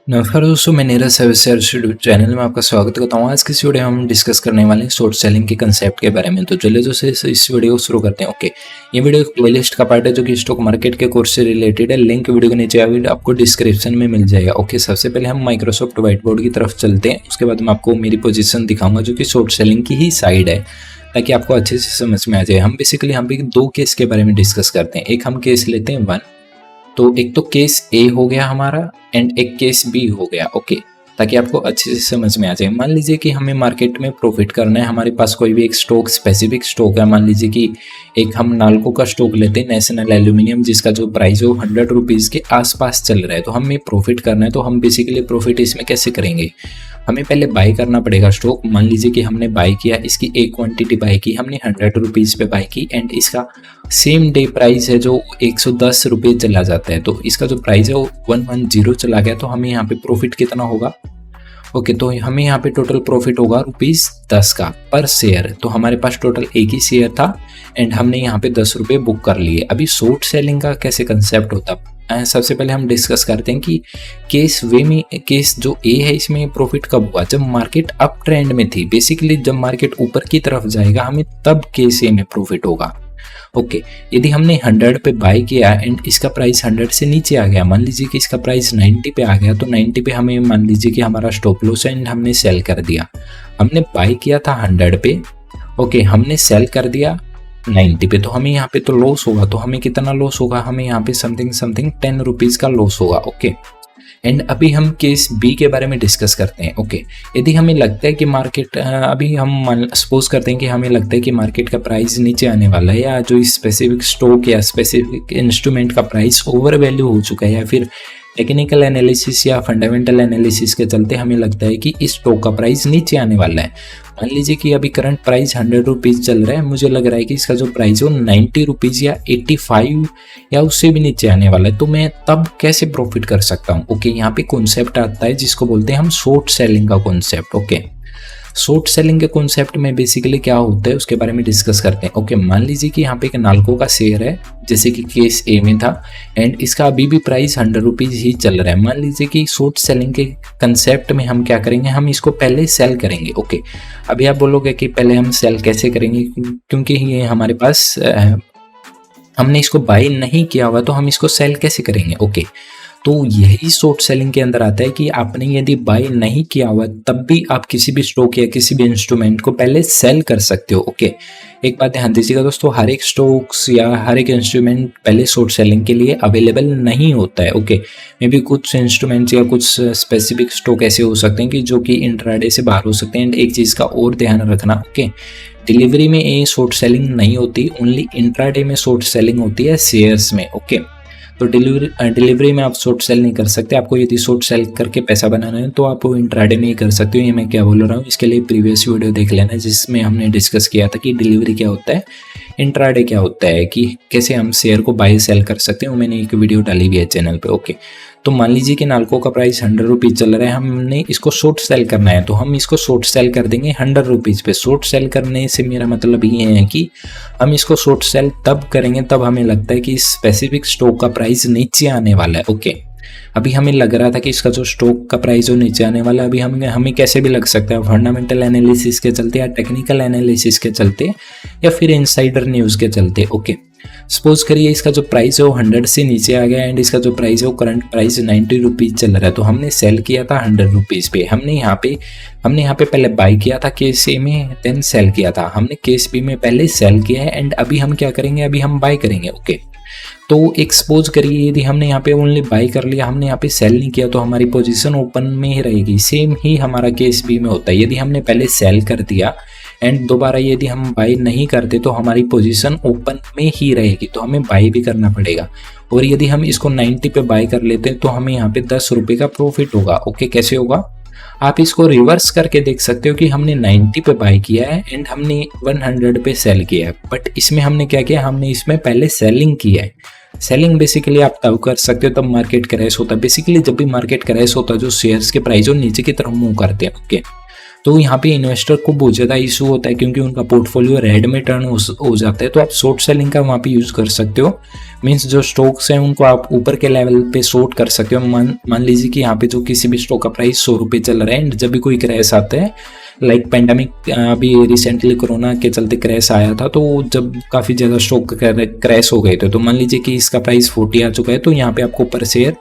नमस्कार दोस्तों, मैं नीरज सर्विस यूट्यूब चैनल में आपका स्वागत करता हूँ। आज की इस वीडियो में हम डिस्कस करने वाले हैं शॉर्ट सेलिंग के कंसेप्ट के बारे में। तो चलिए दोस्तों इस वीडियो को शुरू करते हैं। ओके, ये वीडियो एक प्लेलिस्ट का पार्ट है जो कि स्टॉक मार्केट के कोर्स से रिलेटेड है। लिंक वीडियो के नीचे आपको डिस्क्रिप्शन में मिल जाएगा। ओके, सबसे पहले हम माइक्रोसॉफ्ट व्हाइट बोर्ड की तरफ चलते हैं। उसके बाद मैं आपको मेरी पोजिशन दिखाऊंगा जो कि शॉर्ट सेलिंग की ही साइड है, ताकि आपको अच्छे से समझ में आ जाए। हम बेसिकली यहाँ पे दो केस के बारे में डिस्कस करते हैं। एक हम केस लेते हैं वन, तो एक तो केस ए हो गया हमारा एंड एक केस बी हो गया। ओके, ताकि आपको अच्छे से समझ में आ जाए। मान लीजिए कि हमें मार्केट में प्रॉफिट करना है, हमारे पास कोई भी एक स्टॉक, स्पेसिफिक स्टॉक है। मान लीजिए कि एक हम नाल्को का स्टॉक लेते हैं, नेशनल एल्यूमिनियम, जिसका जो प्राइस है वो 100 रुपीज़ के आसपास चल रहा है। तो हमें प्रॉफिट करना है, तो हम बेसिकली प्रॉफिट इसमें कैसे करेंगे? हमें पहले बाय करना पड़ेगा स्टॉक। मान लीजिए कि हमने बाय किया, इसकी एक क्वांटिटी बाय की हमने 100 रुपीज़ पे बाय की एंड इसका सेम डे प्राइस है जो 110 रुपये चला जाता है। तो इसका जो प्राइस है वो 110 चला गया। तो हमें यहाँ पे प्रॉफिट कितना होगा? ओके, तो हमें यहाँ पे टोटल प्रॉफिट होगा ₹10 का पर शेयर। तो हमारे पास टोटल एक ही शेयर था एंड हमने यहाँ पे 10 रुपये बुक कर लिए। अभी शॉर्ट सेलिंग का कैसे कंसेप्ट होता है, सबसे पहले हम डिस्कस करते हैं कि केस जो ए है इसमें प्रॉफिट कब हुआ? जब मार्केट अप ट्रेंड में थी। बेसिकली जब मार्केट ऊपर की तरफ जाएगा हमें तब केस ए में प्रॉफिट होगा। ओके, यदि हमने 100 पे बाय किया एंड इसका प्राइस 100 से नीचे आ गया, मान लीजिए कि इसका प्राइस 90 पे आ गया, तो 90 पे हमें मान लीजिए कि हमारा स्टॉप लॉस है एंड हमने सेल कर दिया। हमने बाय किया था 100 पे, ओके, हमने सेल कर दिया 90 पे, तो हमें यहाँ पे तो लॉस होगा। तो हमें कितना लॉस होगा? हमें यहाँ पे समथिंग 10 रुपीज़ का लॉस होगा। ओके, एंड अभी हम केस बी के बारे में डिस्कस करते हैं। ओके, यदि हमें लगता है कि मार्केट अभी हम सपोज करते हैं कि हमें लगता है कि मार्केट का प्राइस नीचे आने वाला है, या जो स्पेसिफिक स्टॉक या स्पेसिफिक इंस्ट्रूमेंट का प्राइस ओवर वैल्यू हो चुका है, या फिर टेक्निकल एनालिसिस या फंडामेंटल एनालिसिस के चलते हमें लगता है कि इस स्टॉक का प्राइस नीचे आने वाला है। मान लीजिए कि अभी करंट प्राइस 100 रुपीज़ चल रहा है, मुझे लग रहा है कि इसका जो प्राइस है वो 90 रुपीज़ या 85 या उससे भी नीचे आने वाला है। तो मैं तब कैसे प्रॉफिट कर सकता हूँ? ओके, यहाँ पे कॉन्सेप्ट आता है जिसको बोलते हैं हम शॉर्ट सेलिंग का कॉन्सेप्ट। ओके, शॉर्ट सेलिंग के कॉन्सेप्ट में बेसिकली क्या होता है उसके बारे में डिस्कस करते हैं। ओके, मान लीजिए कि यहाँ पे एक नाल्को का शेयर है, जैसे कि केस ए में था, एंड इसका अभी भी प्राइस 100 रुपीज़ ही चल रहा है। मान लीजिए कि शॉर्ट सेलिंग के कंसेप्ट में हम क्या करेंगे? हम इसको पहले सेल करेंगे। ओके, अभी आप बोलोगे कि पहले हम सेल कैसे करेंगे, क्योंकि ये हमारे पास हमने इसको बाय नहीं किया हुआ, तो हम इसको सेल कैसे करेंगे? ओके, तो यही शॉर्ट सेलिंग के अंदर आता है कि आपने यदि बाय नहीं किया हुआ तब भी आप किसी भी स्टॉक या किसी भी इंस्ट्रूमेंट को पहले सेल कर सकते हो। ओके, एक बात ध्यान दीजिएगा दोस्तों, हर एक स्टॉक्स या हर एक इंस्ट्रूमेंट पहले शॉर्ट सेलिंग के लिए अवेलेबल नहीं होता है। ओके, मे बी कुछ इंस्ट्रूमेंट्स या कुछ स्पेसिफिक स्टॉक ऐसे हो सकते हैं कि जो कि इंट्राडे से बाहर हो सकते हैं। एंड एक चीज़ का और ध्यान रखना, ओके, डिलीवरी में ये शॉर्ट सेलिंग नहीं होती, ओनली इंट्राडे में शॉर्ट सेलिंग होती है शेयर्स में। ओके, तो डिलीवरी में आप शॉर्ट सेल नहीं कर सकते। आपको यदि शॉर्ट सेल करके पैसा बनाना है तो आप वो इंट्राडे में ही कर सकते हो। ये मैं क्या बोल रहा हूँ, इसके लिए प्रीवियस वीडियो देख लेना जिसमें हमने डिस्कस किया था कि डिलीवरी क्या होता है, इंट्राडे क्या होता है, कि कैसे हम शेयर को बाय सेल कर सकते हैं। मैंने एक वीडियो डाली हुई है चैनल पे। ओके, तो मान लीजिए कि नाल्को का प्राइस 100 रुपीज़ चल रहा है, हमने इसको शॉर्ट सेल करना है, तो हम इसको शॉर्ट सेल कर देंगे 100 रुपीज़ पे। शॉर्ट सेल करने से मेरा मतलब ये है कि हम इसको शॉर्ट सेल तब करेंगे तब हमें लगता है कि स्पेसिफिक स्टॉक का प्राइस नीचे आने वाला है। ओके, अभी हमें लग रहा था कि इसका जो स्टॉक का प्राइस जो नीचे आने वाला है, अभी हमें कैसे भी लग सकता है, फंडामेंटल एनालिसिस के चलते या टेक्निकल एनालिसिस के चलते या फिर इनसाइडर न्यूज़ के चलते। ओके, सपोज करिए इसका जो प्राइस है वो 100 से नीचे आ गया एंड इसका जो प्राइस है वो करंट प्राइस 90 रुपीज़ चल रहा है। तो हमने सेल किया था 100 रुपीज़ पे। हमने यहाँ पे पहले बाय किया था केस ए में, देन सेल किया था। हमने केस बी में पहले सेल किया है एंड अभी हम क्या करेंगे? अभी हम बाय करेंगे। ओके, तो एक्सपोज करिए यदि हमने यहाँ पे ओनली बाय कर लिया, हमने यहाँ पे सेल नहीं किया, तो हमारी पोजीशन ओपन में ही रहेगी। सेम ही हमारा केस बी में होता है। यदि हमने पहले सेल कर दिया एंड दोबारा यदि हम बाय नहीं करते तो हमारी पोजीशन ओपन में ही रहेगी, तो हमें बाय भी करना पड़ेगा। और यदि हम इसको 90 पे बाय कर लेते हैं तो हमें यहाँ पे 10 रुपये का प्रॉफिट होगा। ओके, कैसे होगा? आप इसको रिवर्स करके देख सकते हो कि हमने 90 पे बाय किया है एंड हमने 100 पे सेल किया है, बट इसमें हमने क्या किया? हमने इसमें पहले सेलिंग किया है। सेलिंग बेसिकली आप तब कर सकते हो तब मार्केट क्रैश होता है। बेसिकली जब भी मार्केट क्रैश होता है, जो शेयर्स के प्राइस नीचे की तरफ मूव करते हैं। ओके, तो यहाँ पे इन्वेस्टर को बहुत ज़्यादा इशू होता है क्योंकि उनका पोर्टफोलियो रेड में टर्न हो जाता है। तो आप शॉर्ट सेलिंग का वहाँ पे यूज़ कर सकते हो। मीन्स जो स्टॉक्स हैं उनको आप ऊपर के लेवल पे शॉर्ट कर सकते हो। मान लीजिए कि यहाँ पे जो किसी भी स्टॉक का प्राइस 100 रुपये चल रहा है एंड जब भी कोई क्रैश आता है, लाइक पेंडेमिक अभी रिसेंटली कोरोना के चलते क्रैश आया था, तो जब काफ़ी ज़्यादा स्टॉक क्रैश हो गए थे, तो मान लीजिए कि इसका प्राइस 40 आ चुका है, तो यहाँ पे आपको पर शेयर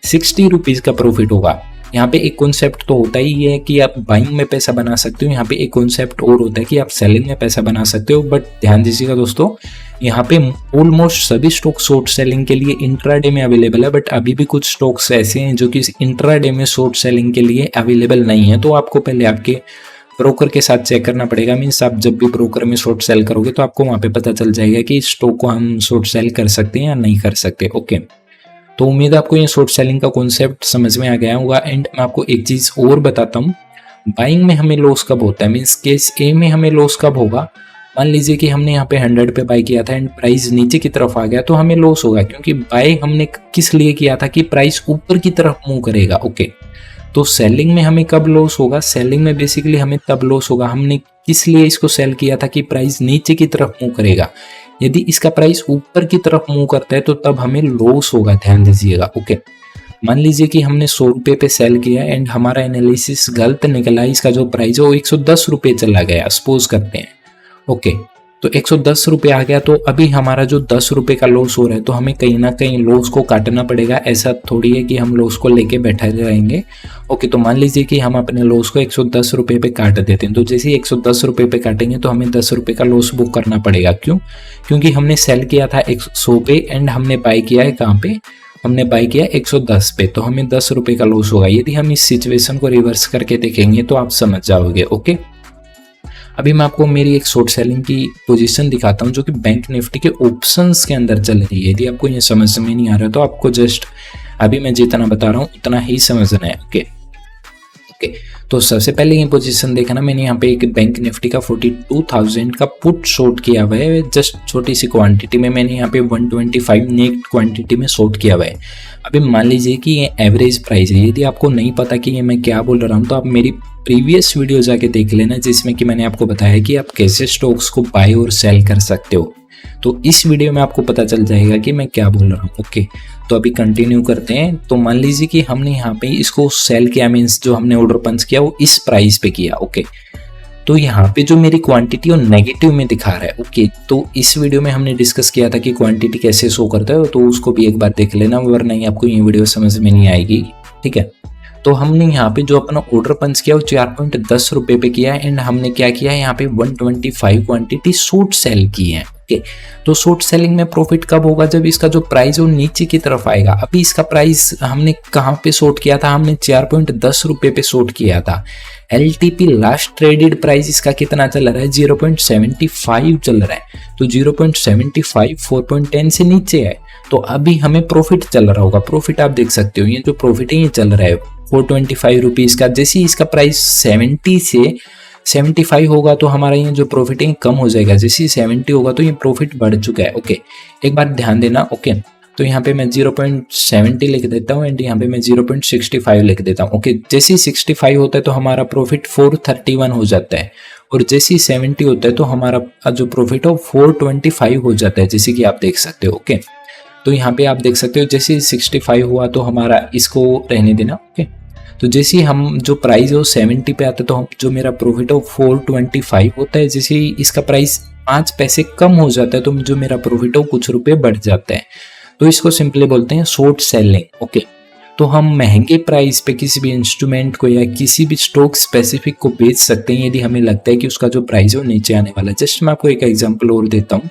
60 रुपीज़ का प्रॉफिट होगा। यहाँ पे एक कॉन्सेप्ट तो होता ही है कि आप बाइंग में पैसा बना सकते हो, यहाँ पे एक कॉन्सेप्ट और होता है कि आप सेलिंग में पैसा बना सकते हो। बट ध्यान दीजिएगा दोस्तों, यहाँ पे ऑलमोस्ट सभी स्टॉक शॉर्ट सेलिंग के लिए इंट्राडे में अवेलेबल है, बट अभी भी कुछ स्टॉक्स ऐसे हैं जो कि इंट्राडे में शॉर्ट सेलिंग के लिए अवेलेबल नहीं है। तो आपको पहले आपके ब्रोकर के साथ चेक करना पड़ेगा। मीन्स आप जब भी ब्रोकर में शॉर्ट सेल करोगे तो आपको वहाँ पे पता चल जाएगा कि इस स्टॉक को हम शॉर्ट सेल कर सकते हैं या नहीं कर सकते। ओके, तो उम्मीद है आपको ये शॉर्ट सेलिंग का कॉन्सेप्ट समझ में आ गया होगा। एंड मैं आपको एक चीज़ और बताता हूँ, बाइंग में हमें लॉस कब होता है, मीन्स केस ए में हमें लॉस कब होगा। मान लीजिए कि हमने यहाँ पे 100 पे बाई किया था एंड प्राइस नीचे की तरफ आ गया, तो हमें लॉस होगा, क्योंकि बाय हमने किस लिए किया था कि प्राइस ऊपर की तरफ मूव करेगा। ओके, तो सेलिंग में हमें कब लॉस होगा, सेलिंग में बेसिकली हमें तब लॉस होगा हमने किस लिए इसको सेल किया था कि प्राइस नीचे की तरफ मूव करेगा। यदि इसका प्राइस ऊपर की तरफ मूव करता है तो तब हमें लॉस होगा, ध्यान दीजिएगा। ओके, मान लीजिए कि हमने 100 रुपये पे सेल किया एंड हमारा एनालिसिस गलत निकला, इसका जो प्राइस है वो 110 रुपये चला गया, सपोज करते हैं। ओके, तो 110 रुपये आ गया, तो अभी हमारा जो 10 रुपये का लॉस हो रहा है, तो हमें कहीं ना कहीं लॉस को काटना पड़ेगा। ऐसा थोड़ी है कि हम लॉस को लेके बैठा रहेंगे। ओके, तो मान लीजिए कि हम अपने लॉस को 110 रुपये पे काट देते हैं, तो जैसे ही 110 रुपये पे काटेंगे तो हमें 10 रुपये का लॉस बुक करना पड़ेगा। क्यों? क्योंकि हमने सेल किया था 100 पे एंड हमने बाय किया है कहाँ पे, हमने बाय किया 110 पे, तो हमें 10 रुपये का लॉस होगा। यदि हम इस सिचुएशन को रिवर्स करके देखेंगे तो आप समझ जाओगे। ओके, अभी मैं आपको मेरी एक शॉर्ट सेलिंग की पोजीशन दिखाता हूँ जो कि बैंक निफ्टी के ऑप्शंस के अंदर चल रही है। यदि आपको ये समझ में नहीं आ रहा तो आपको जस्ट अभी मैं जितना बता रहा हूँ उतना ही समझना है। ओके, तो सबसे पहले ये पोजीशन देखना, मैंने यहाँ पे एक बैंक निफ्टी का 42,000 का पुट शॉर्ट किया हुआ है। जस्ट छोटी सी क्वांटिटी में मैंने यहाँ पे 125 नेट क्वांटिटी में शॉर्ट किया हुआ है। अभी मान लीजिए कि ये एवरेज प्राइस है। यदि आपको नहीं पता कि ये मैं क्या बोल रहा हूँ तो आप मेरी प्रीवियस वीडियो जाके देख लेना, जिसमें कि मैंने आपको बताया कि आप कैसे स्टॉक्स को बाय और सेल कर सकते हो। तो इस वीडियो में आपको पता चल जाएगा कि मैं क्या बोल रहा हूँ। ओके, तो अभी कंटिन्यू करते हैं। तो मान लीजिए कि हमने यहाँ पे इसको सेल किया, मीन्स जो हमने ऑर्डर पंच किया वो इस प्राइस पे किया। ओके, तो यहाँ पे जो मेरी क्वांटिटी वो नेगेटिव में दिखा रहा है। ओके, तो इस वीडियो में हमने डिस्कस किया था कि क्वांटिटी कैसे शो करता है, तो उसको भी एक बार देख लेना, वरना ही आपको ये वीडियो समझ में नहीं आएगी। ठीक है, तो हमने यहाँ पे जो अपना ऑर्डर पंच किया वो 4.10 रुपये पे किया है एंड हमने क्या किया है, यहाँ पे 125 क्वांटिटी शॉर्ट सेल की है। ओके, तो शॉर्ट सेलिंग में प्रॉफिट कब होगा, जब इसका जो प्राइस है वो नीचे की तरफ आएगा। अभी इसका प्राइस हमने कहाँ पे शॉर्ट किया था, हमने 4.10 रुपये पे शॉर्ट किया था। LTP लास्ट ट्रेडेड प्राइस इसका कितना चल रहा है, 0.75 चल रहा है। तो 0.75 4.10 से नीचे है, तो अभी हमें प्रॉफिट चल रहा होगा। प्रॉफिट आप देख सकते हो, ये जो प्रॉफिट है ये चल रहा है 425 रुपीज़ का। जैसे ही इसका प्राइस 70 से 75 होगा तो हमारा ये जो प्रॉफिट है कम हो जाएगा। जैसे ही 70 होगा तो ये प्रॉफिट बढ़ चुका है। ओके, एक बार ध्यान देना। ओके, तो यहाँ पे मैं 0.70 लिख देता हूँ एंड यहाँ पे मैं 0.65 लिख देता हूँ। ओके, जैसे ही 65 होता है तो हमारा प्रॉफिट 431 हो जाता है, और जैसे ही 70 होता है तो हमारा जो प्रॉफिट है 425 हो जाता है, जैसे कि आप देख सकते हो। ओके, तो यहाँ पे आप देख सकते हो जैसे 65 हुआ तो हमारा इसको रहने देना। ओके, तो जैसे ही हम जो प्राइस है वो 70 पे आता है तो जो मेरा प्रॉफिट है वो 425 होता है। जैसे ही इसका प्राइस 5 पैसे कम हो जाता है तो जो मेरा प्रॉफिट है वो कुछ रुपए बढ़ जाता है। तो इसको सिंपली बोलते हैं शॉर्ट सेलिंग। ओके, तो हम महंगे प्राइस पे किसी भी इंस्ट्रूमेंट को या किसी भी स्टॉक स्पेसिफिक को बेच सकते हैं यदि हमें लगता है कि उसका जो प्राइस है वो नीचे आने वाला है। जस्ट मैं आपको एक एग्जांपल और देता हूँ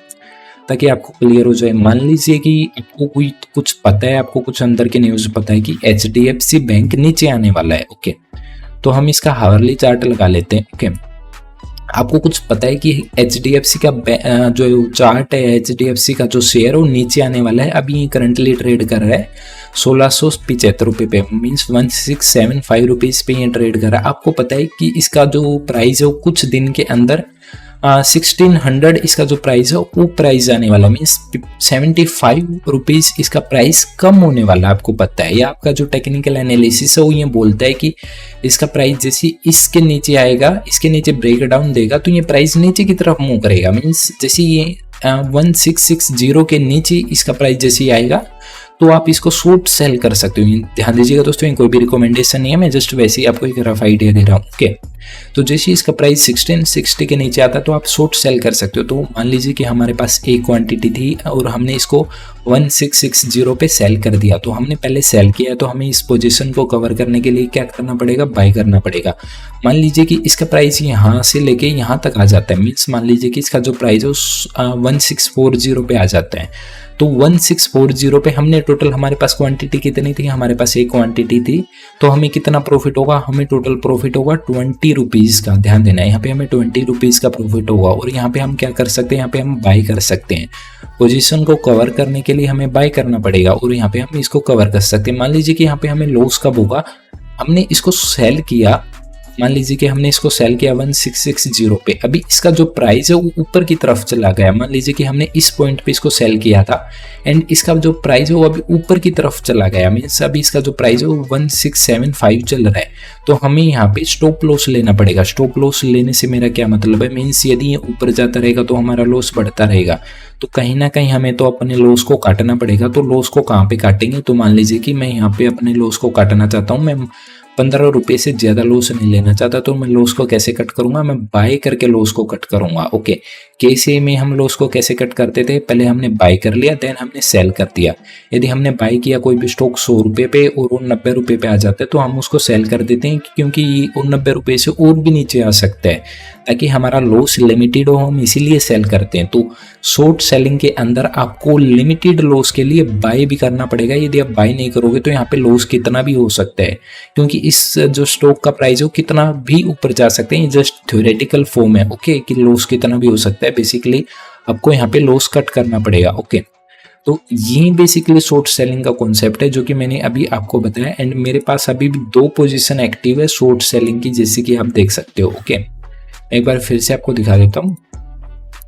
ताकि आपको क्लियर हो जाए। मान लीजिए कि आपको कोई कुछ पता है, आपको कुछ अंदर की न्यूज़ पता है कि HDFC बैंक नीचे आने वाला है। ओके, तो हम इसका हावरली चार्ट लगा लेते हैं। ओके, आपको कुछ पता है कि HDFC का जो चार्ट है, HDFC का जो शेयर है वो नीचे आने वाला है। अभी ये करंटली ट्रेड कर रहा है 1675 रुपये पे, मीन्स 1675 रुपीज़ पे ये ट्रेड कर रहा है। आपको पता है कि इसका जो प्राइस है वो कुछ दिन के अंदर 1600 इसका जो प्राइस है वो प्राइस आने वाला, मीन्स 75 रुपीज़ इसका प्राइस कम होने वाला, आपको पता है। या आपका जो टेक्निकल एनालिसिस है वो ये बोलता है कि इसका प्राइस जैसे इसके नीचे आएगा, इसके नीचे ब्रेक डाउन देगा तो ये प्राइस नीचे की तरफ मूव करेगा, मीन्स जैसे ये 1660 के नीचे इसका प्राइस जैसे आएगा तो आप इसको शॉर्ट सेल कर सकते हो। ध्यान दीजिएगा दोस्तों, ये कोई भी रिकमेंडेशन नहीं है, मैं जस्ट वैसे ही आपको एक रफ आइडिया दे रहा हूँ। ओके, तो जैसे इसका प्राइस 1660 के नीचे आता है तो आप शॉर्ट सेल कर सकते हो। तो मान लीजिए कि हमारे पास एक क्वांटिटी थी और हमने इसको 1660 पे सेल कर दिया, तो हमने पहले सेल किया तो हमें इस पोजीशन को कवर करने के लिए क्या करना पड़ेगा, बाय करना पड़ेगा। मान लीजिए कि इसका प्राइस यहाँ से लेके यहाँ तक आ जाता है, मीन्स मान लीजिए कि इसका जो प्राइस है 1640 पे आ जाता है। तो 1640 पे हमने टोटल, हमारे पास क्वांटिटी कितनी थी, हमारे पास एक क्वांटिटी थी, तो हमें कितना प्रॉफिट होगा, हमें टोटल प्रॉफिट होगा 20 रुपीज़ का। ध्यान देना, यहाँ पे हमें 20 रुपीज़ का प्रॉफिट होगा। और यहाँ पे हम क्या कर सकते हैं, यहाँ पे हम बाय कर सकते हैं। पोजीशन को कवर करने के लिए हमें बाय करना पड़ेगा और यहाँ पे हम इसको कवर कर सकते हैं। मान लीजिए कि यहाँ पे हमें लॉस कब होगा, हमने इसको सेल किया, मान लीजिए कि हमने इसको सेल किया 1660 पे, अभी इसका जो प्राइस है वो ऊपर की तरफ चला गया। मान लीजिए कि हमने इस पॉइंट पे इसको सेल किया था एंड इसका जो प्राइस है वो अभी ऊपर की तरफ चला गया, मीन्स अभी इसका जो प्राइस है वो 1675 चल रहा है। तो हमें यहाँ पे स्टॉप लॉस लेना पड़ेगा। स्टॉप लॉस लेने से मेरा क्या मतलब है, मीन्स यदि ये ऊपर जाता रहेगा तो हमारा लॉस बढ़ता रहेगा, तो कहीं ना कहीं हमें तो अपने लॉस को काटना पड़ेगा। तो लॉस को कहाँ पे काटेंगे, तो मान लीजिए कि मैं यहाँ पे अपने लॉस को काटना चाहता हूँ, मैं 15 रुपये से ज़्यादा लॉस नहीं लेना चाहता, तो मैं लॉस को कैसे कट करूंगा, मैं बाय करके लॉस को कट करूंगा। ओके, कैसे में हम लॉस को कैसे कट करते थे, पहले हमने बाय कर लिया, देन हमने सेल कर दिया। यदि हमने बाय किया कोई भी स्टॉक 100 रुपये पे और वो 90 रुपये पे आ जाता है तो हम उसको सेल कर देते हैं, क्योंकि वो 90 रुपये से और भी नीचे आ सकता है, ताकि हमारा लॉस लिमिटेड हो, हम इसीलिए सेल करते हैं। तो शॉर्ट सेलिंग के अंदर आपको लिमिटेड लॉस के लिए बाय भी करना पड़ेगा। यदि आप बाय नहीं करोगे तो यहाँ पे लॉस कितना भी हो सकता है, क्योंकि इस जो स्टॉक का प्राइस है वो कितना भी ऊपर जा सकते हैं, जस्ट थ्योरेटिकल फॉर्म है। ओके, कि लॉस कितना भी हो सकता है, बेसिकली आपको यहाँ पे लॉस कट करना पड़ेगा। ओके, तो ये बेसिकली शॉर्ट सेलिंग का कॉन्सेप्ट है जो कि मैंने अभी आपको बताया। एंड मेरे पास अभी भी 2 पोजीशन एक्टिव है शॉर्ट सेलिंग की, जैसे कि आप देख सकते हो। ओके, एक बार फिर से आपको दिखा देता हूँ।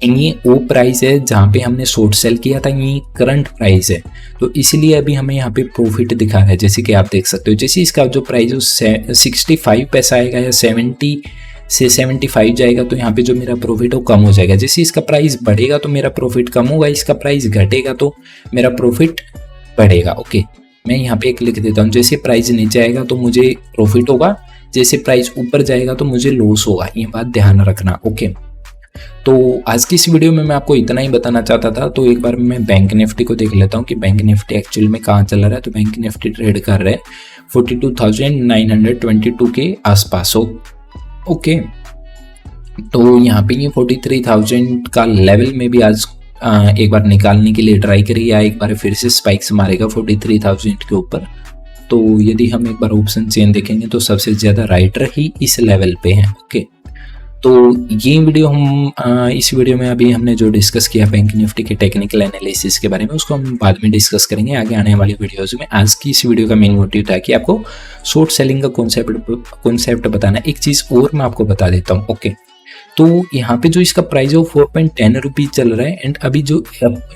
ये वो प्राइस है जहाँ पे हमने शॉर्ट सेल किया था, ये करंट प्राइस है, तो इसलिए अभी हमें यहाँ पे प्रॉफिट दिखा रहा है, जैसे कि आप देख सकते हो। जैसे इसका जो प्राइस है 65 पैसा आएगा या 70 से 75 जाएगा तो यहाँ पे जो मेरा प्रॉफिट है वो कम हो जाएगा। जैसे इसका प्राइस बढ़ेगा तो मेरा प्रॉफिट कम होगा, इसका प्राइस घटेगा तो मेरा प्रॉफिट बढ़ेगा। ओके, मैं यहाँ पे एक लिख देता हूँ, जैसे प्राइस नीचे आएगा तो मुझे प्रॉफिट होगा, जैसे प्राइस ऊपर जाएगा तो मुझे लॉस होगा, ये बात ध्यान रखना। ओके, तो आज की इस वीडियो में मैं आपको इतना ही बताना चाहता था। तो एक बार मैं बैंक निफ्टी को देख लेता हूँ कि बैंक निफ्टी एक्चुअल में कहाँ चल रहा है। तो बैंक निफ्टी ट्रेड कर रहे हैं 42,922 के आसपास। ओके, तो यहाँ पे ये 43,000 का लेवल में भी आज एक बार निकालने के लिए ट्राई करिए, एक बार फिर से स्पाइक्स मारेगा 43,000 के ऊपर। तो यदि हम एक बार ऑप्शन चेन देखेंगे तो सबसे ज़्यादा राइटर ही इस लेवल पे हैं। ओके, तो ये वीडियो हम इस वीडियो में अभी हमने जो डिस्कस किया बैंक निफ्टी के टेक्निकल एनालिसिस के बारे में, उसको हम बाद में डिस्कस करेंगे आगे आने वाली वीडियोस में। आज की इस वीडियो का मेन मोटिव था कि आपको शॉर्ट सेलिंग का कॉन्सेप्ट बताना। एक चीज़ और मैं आपको बता देता हूँ। ओके, तो यहाँ पे जो इसका प्राइस है वो 4.10 रुपीज़ चल रहा है एंड अभी जो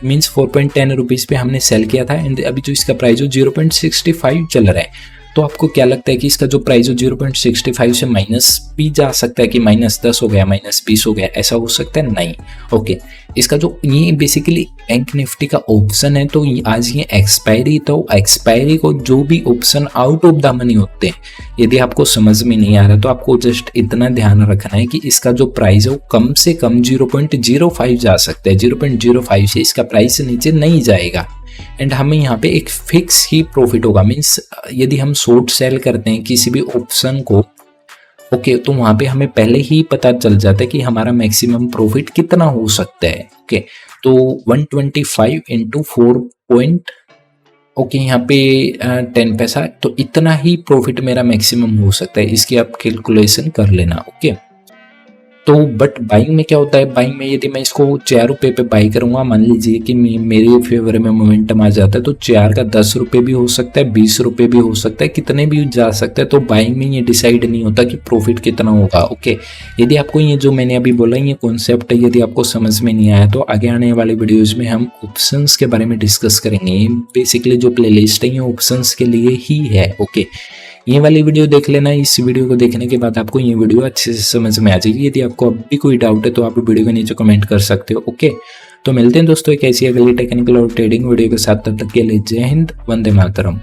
मीन्स 4.10 रुपीज़ पे हमने सेल किया था एंड अभी जो इसका प्राइस है 0.65 चल रहा है। तो आपको क्या लगता है कि इसका जो प्राइस है 0.65 से माइनस भी जा सकता है कि -10 हो गया, -20 हो गया, ऐसा हो सकता है? नहीं। ओके, इसका जो ये बेसिकली बैंक निफ्टी का ऑप्शन है, तो आज ये एक्सपायरी, तो एक्सपायरी को जो भी option out of the money होते हैं, यदि आपको समझ में नहीं आ रहा तो आपको जस्ट इतना ध्यान रखना है कि इसका जो प्राइस है वो कम से कम 0.05 जा सकता है। 0.05 से इसका प्राइस नीचे नहीं जाएगा एंड हमें यहाँ पे एक फिक्स ही प्रॉफिट होगा। मीन्स यदि हम शॉर्ट सेल करते हैं किसी भी ऑप्शन को, ओके, तो वहाँ पे हमें पहले ही पता चल जाता है कि हमारा मैक्सिमम प्रॉफिट कितना हो सकता है। ओके, तो 125 इंटू 4 ओके, यहाँ पे 10 पैसा, तो इतना ही प्रॉफिट मेरा मैक्सिमम हो सकता है। इसकी आप कैलकुलेशन कर लेना। ओके, तो बट बाइंग में क्या होता है, बाइंग में यदि मैं इसको 4 रुपये पे बाई करूंगा, मान लीजिए कि मेरे फेवर में मोमेंटम आ जाता है, तो 4 का 10 रुपये भी हो सकता है, 20 रुपये भी हो सकता है, कितने भी जा सकता है। तो बाइंग में ये डिसाइड नहीं होता कि प्रॉफिट कितना होगा। ओके, यदि आपको ये जो मैंने अभी बोला ये कॉन्सेप्ट यदि आपको समझ में नहीं आया तो आगे आने वाले वीडियोज में हम ऑप्शंस के बारे में डिस्कस करेंगे। बेसिकली जो प्लेलिस्ट है ये ऑप्शंस के लिए ही है। ओके, ये वाली वीडियो देख लेना। इस वीडियो को देखने के बाद आपको ये वीडियो अच्छे से समझ में आ जाएगी। यदि आपको अब भी कोई डाउट है तो आप वीडियो के नीचे कमेंट कर सकते हो। ओके, तो मिलते हैं दोस्तों एक ऐसी अगली टेक्निकल और ट्रेडिंग वीडियो के साथ। तब तक के लिए जय हिंद, वंदे मातरम।